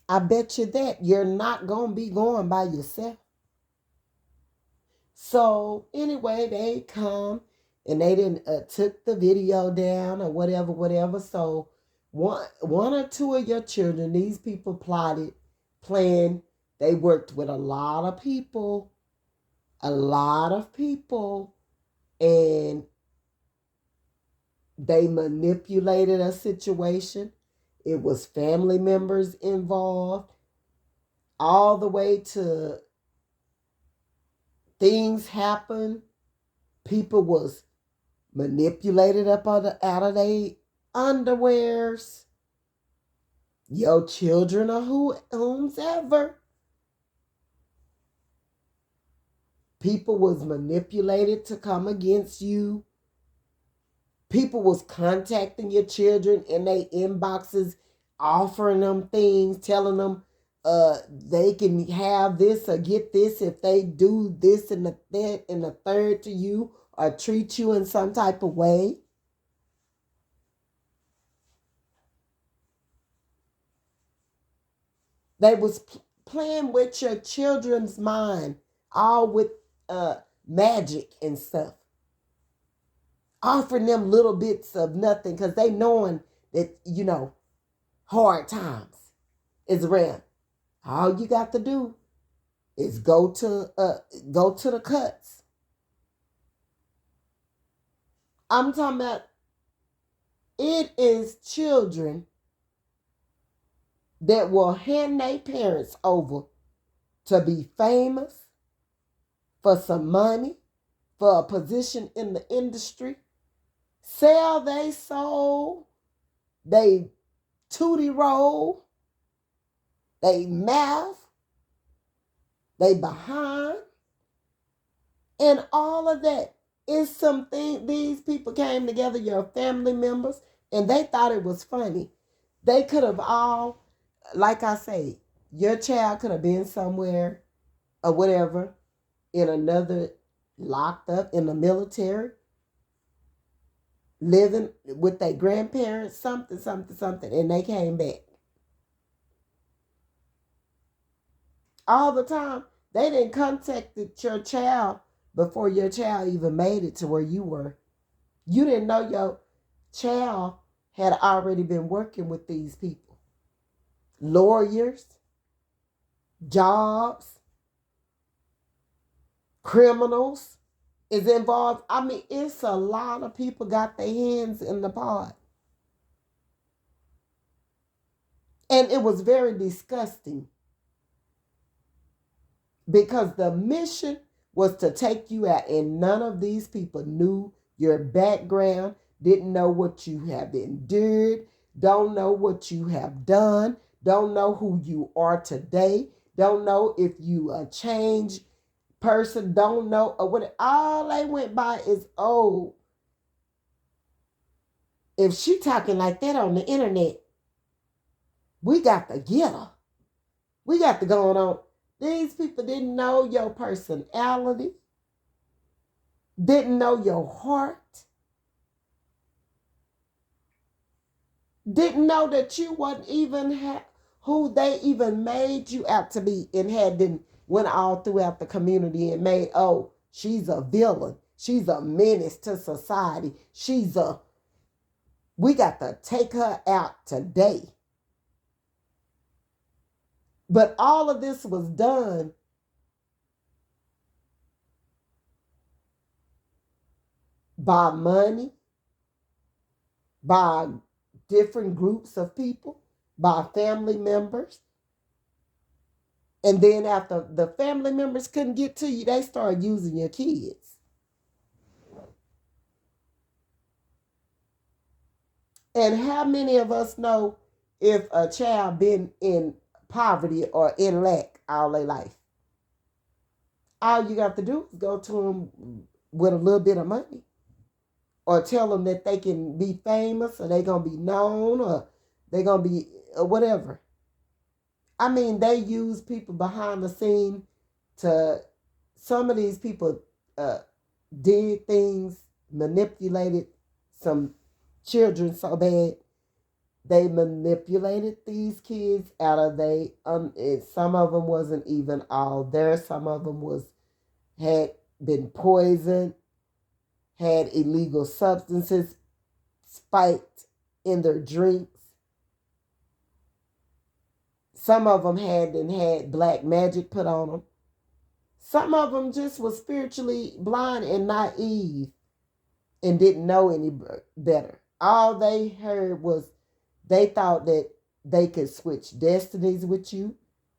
I bet you that you're not going to be going by yourself. So anyway, they come and they didn't took the video down or whatever, whatever. So one or two of your children, these people plotted, planned. They worked with a lot of people, and they manipulated a situation. It was family members involved, all the way to things happen. People was manipulated up out of their underwears. Your children or whomsoever. People was manipulated to come against you. People was contacting your children in their inboxes, offering them things, telling them they can have this or get this if they do this and the third to you or treat you in some type of way. They was playing with your children's mind, all with magic and stuff, offering them little bits of nothing because they knowing that hard times is around. All you got to do is go to the cuts. I'm talking about it is children that will hand their parents over to be famous, for some money, for a position in the industry, sell they soul, they tootie roll, they mouth, they behind, and all of that is something. These people came together, your family members, and they thought it was funny. They could have all, like I say, your child could have been somewhere or whatever, in another, locked up in the military, living with their grandparents, something, something, something, and they came back. All the time, they didn't contact your child before your child even made it to where you were. You didn't know your child had already been working with these people. Lawyers, jobs, criminals is involved. I mean, it's a lot of people got their hands in the pot. And it was very disgusting because the mission was to take you out, and none of these people knew your background, didn't know what you have endured, don't know what you have done, don't know who you are today, don't know if you a changed person, don't know what. All they went by is, oh, if she talking like that on the internet, we got to get her. We got to go on. These people didn't know your personality, didn't know your heart, didn't know that you wasn't even who they even made you out to be, and had then went all throughout the community and made, oh, she's a villain. She's a menace to society. We got to take her out today. But all of this was done by money, by different groups of people, by family members. And then after the family members couldn't get to you, they started using your kids. And how many of us know if a child been in poverty or in lack all their life? All you got to do is go to them with a little bit of money, or tell them that they can be famous, or they're going to be known, or they're going to be whatever. I mean, they use people behind the scene to, some of these people did things, manipulated some children so bad They manipulated these kids out of some of them wasn't even all there. Some of them had been poisoned, had illegal substances spiked in their drinks. Some of them had black magic put on them. Some of them just was spiritually blind and naive and didn't know any better. All they heard was they thought that they could switch destinies with you,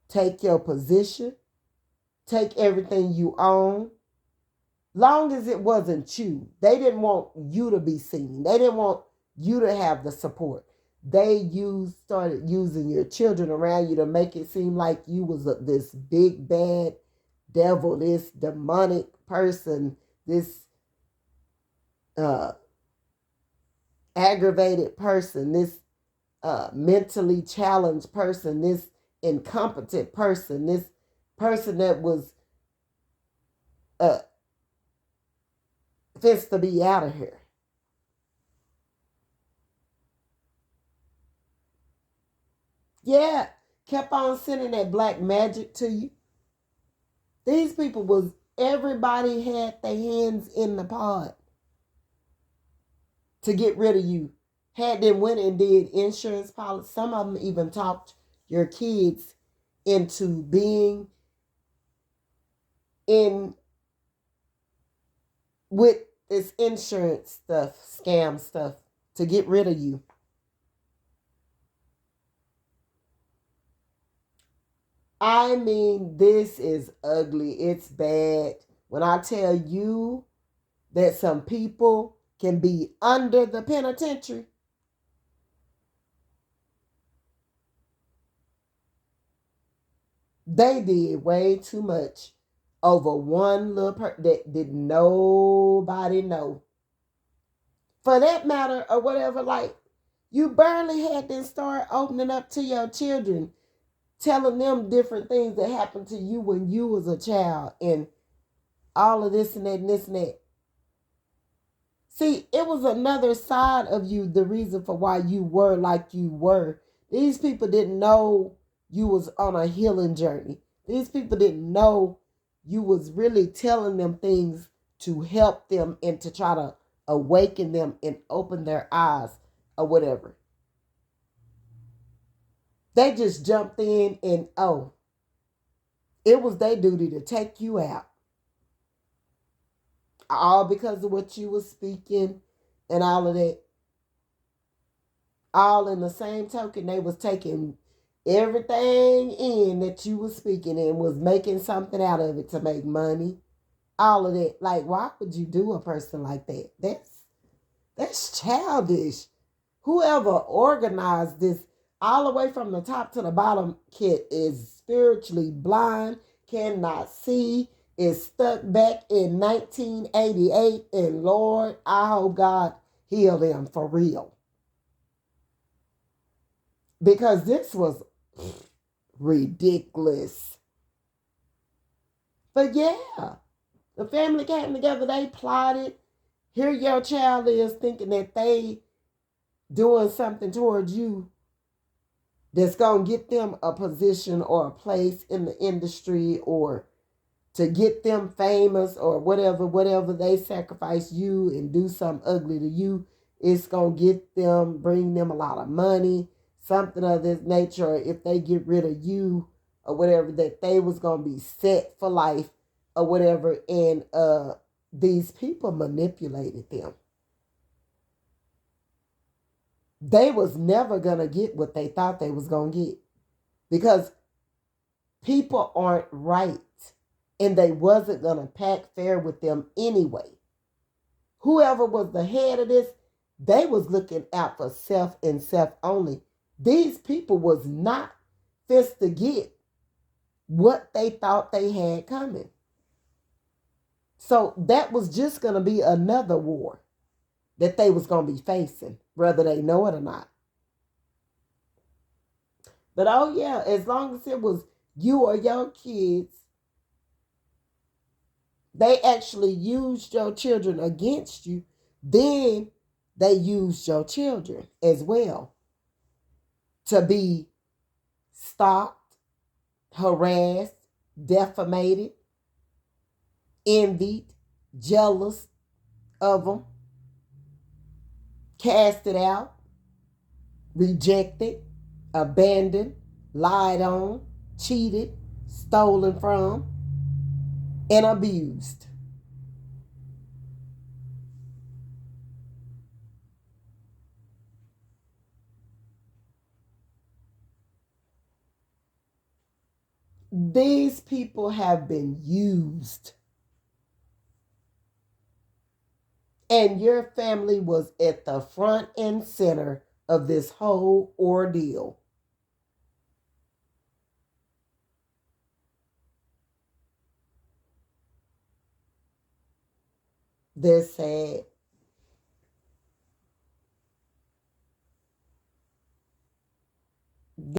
take your position, take everything you own. Long as it wasn't you. They didn't want you to be seen. They didn't want you to have the support. They started using your children around you to make it seem like you was this big bad devil, this demonic person, this aggravated person, this mentally challenged person, this incompetent person, this person that was fits to be out of here. Yeah, kept on sending that black magic to you. These people everybody had their hands in the pot to get rid of you. Had them went and did insurance policy. Some of them even talked your kids into being in with this insurance stuff, scam stuff, to get rid of you. I mean, this is ugly. It's bad. When I tell you that some people can be under the penitentiary, they did way too much over one little person that did nobody know. For that matter, or whatever, like, you barely had to start opening up to your children, telling them different things that happened to you when you was a child, and all of this and that and this and that. See, it was another side of you, the reason for why you were like you were. These people didn't know you was on a healing journey. These people didn't know you was really telling them things to help them and to try to awaken them and open their eyes or whatever. They just jumped in and, it was their duty to take you out. All because of what you was speaking and all of that. All in the same token, they was taking everything in that you was speaking and was making something out of it to make money. All of that. Like, why would you do a person like that? That's childish. Whoever organized this all the way from the top to the bottom kid is spiritually blind, cannot see, is stuck back in 1988, and Lord, I hope God heal them for real. Because this was ridiculous. But yeah, the family came together, they plotted. Here your child is thinking that they doing something towards you that's going to get them a position or a place in the industry, or to get them famous, or whatever they sacrifice you and do something ugly to you. It's going to bring them a lot of money, something of this nature. Or if they get rid of you or whatever, that they was going to be set for life or whatever. And these people manipulated them. They was never going to get what they thought they was going to get, because people aren't right, and they wasn't going to pack fair with them anyway. Whoever was the head of this, they was looking out for self and self only. These people was not fist to get what they thought they had coming. So that was just going to be another war that they was going to be facing, whether they know it or not. But oh yeah, as long as it was you or your kids, they actually used your children against you. Then they used your children as well. to be stalked, harassed, defamated, envied, jealous of them, casted out, rejected, abandoned, lied on, cheated, stolen from, and abused. These people have been used. And your family was at the front and center of this whole ordeal. They're sad.